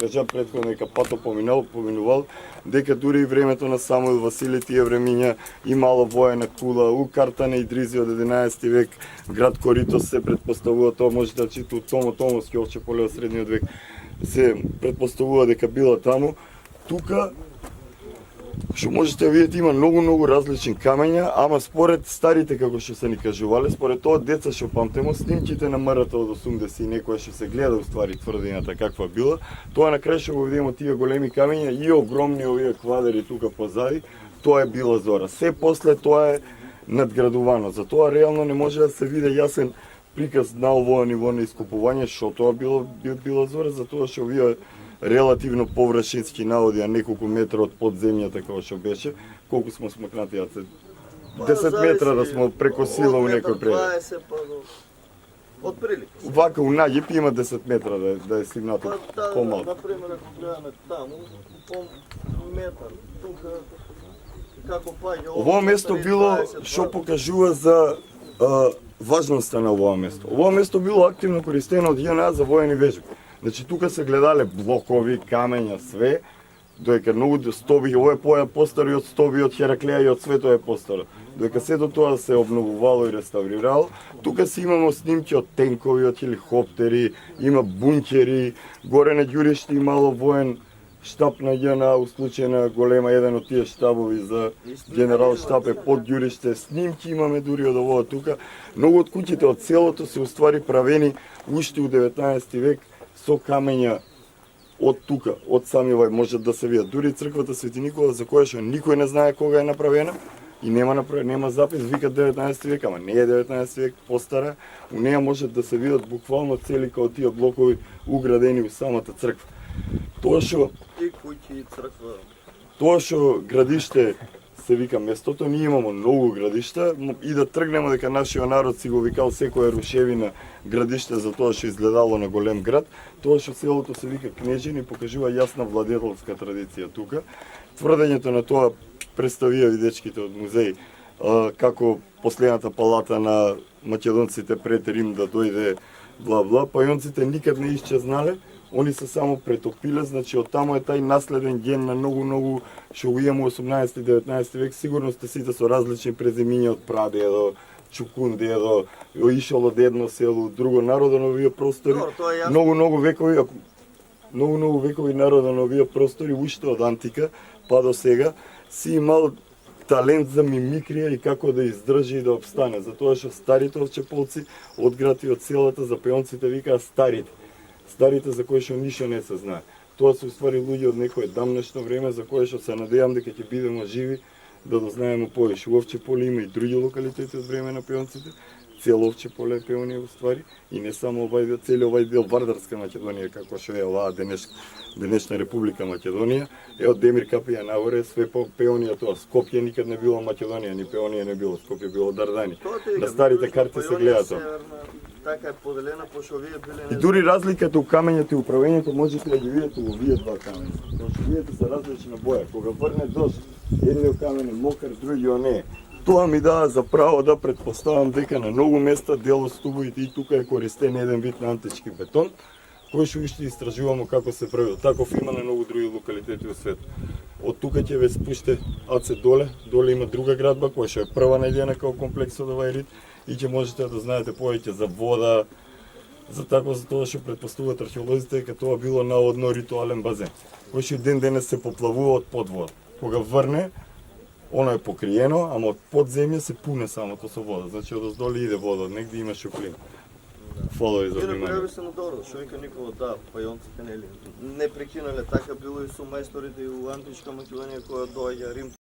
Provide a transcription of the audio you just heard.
кажа претходно дека Пато поминувал дека дури и времето на Самуил Василе тие времиња имало воена кула у карта на Идризи од 11 век, град Коритос се предпоставува, тоа можете да читате у Томовски овче поле од средниот век, се предпоставува дека била таму. Тука што можете да видите има многу различни камења, ама според старите како што се ни кажувале, според тоа деца што памтимо, снимките на МРТ од 80 и некоја што се гледа уствари тврдината каква била, тоа на крај што го видимо тие големи камења и огромни овие квадри тука позади, тоа е била Зора. Се после тоа е надградувано, затоа реално не може да се види јасен приказ на овој ниво на искупување што тоа била Зора, затоа што овие релативно површински наводи, а неколку метра од подземјата како што беше, колку смо смокнати, 10 метра да смо преко сила у некој предел. 20 па од прилика. Вака у Наѓип има 10 метра да е стигнато помалку. Например, ако гледаме таму, по метар, тука како паѓа. Ово место било што покажува за важноста на ова место. Ова место било активно користено од JNA за воени вежби. Значи тука се гледале блокови, камења, све, доека многу стоби, ова е постари од стоби од Хераклеја и од свето е постаро. Доека сето тоа се обновувало и реставрирало, тука си имамо снимки од тенкови, од хеликоптери, има бункери, горе на ѓуриште имало воен штаб на JNA, у случај на голема еден од тие штабови за генерал штаб е под ѓуриште, снимки имаме дури од овоа тука. Многу од куќите од селото се уствари правени уште у 19 век со камења од тука, од самиот можат да се видат. Дури црквата Свети Никола, за која што никој не знае кога е направена и нема запис, викат 19 век, ама не е 19 век, постара. У неја можат да се видат буквално цели као тие блокови уградени у самата црква. Тоа што и куќи и црква. Тоа што градиште се вика местото, ние имамо многу градишта и да тргнеме дека нашиот народ си го викал секоја рушевина градиште за тоа што изгледало на голем град, тоа што селото се вика Кнежини покажува јасна владетелска традиција тука. Тврдењето на тоа представија дечките од музеј како последната палата на македонците пред Рим да дојде бла, пајонците никад не исчезнале. Они се само претопиле, значи од таму е тај наследен ген на многу што го имаме у 18 и 19 век, сигурно сте сите со различни презимиња од прадедо, чукундедо, ишол од едно село, друго народа на овие простори. Многу векови народа на овие простори уште од антика па до сега си имал талент за мимикрија и како да издржи и да обстане, затоа што старите овчеполци од град и од селата за пеонците викаат старите за кои што ништо не се знае. Тоа се уствари луѓе од некое дамнешно време за кое што се надевам дека ќе бидеме живи да дознаеме повеќе. Овче поле има и други локалитети од време на пеонците, цело Овче поле е пеонија уствари и не само цели овај дел Вардарска Македонија како што е оваа денешна Република Македонија, е од Демир Капија нагоре све по пеонија тоа. Скопје никад не било Македонија, ни пеонија не било, Скопје било Дардани. На старите карти се гледа тоа. Така е поделена, пошто овие биле. И дури разликата у камењето и управењето можете да ги видите во овие два камења. Тоа што видите се различна боја. Кога врне дожд, едниот камен е мокар, другиот не е. Тоа ми дава за право да претпоставам дека на многу места дел од стубовите и тука е користен еден вид на антички бетон, кој што уште истражуваме како се правил. Таков има на многу други локалитети во светот. Од тука ќе ве спуште Аце доле има друга градба која што е прва најдена како комплекс од овај рид и ќе можете да знаете повеќе за вода, за тоа што претпоставуваат археолозите дека тоа било наводно ритуален базен, кој што ден денес се поплавува од подвода. Кога врне, оно е покриено, ама од подземје се пуне самото со вода. Значи од оздоле иде вода, од негде има шуплин. Фала ви за внимание. Инаку се надобро, што вика Никола, да, пајонците не прекинале, така било и со мајсторите и у античка Македонија која доаѓа Рим.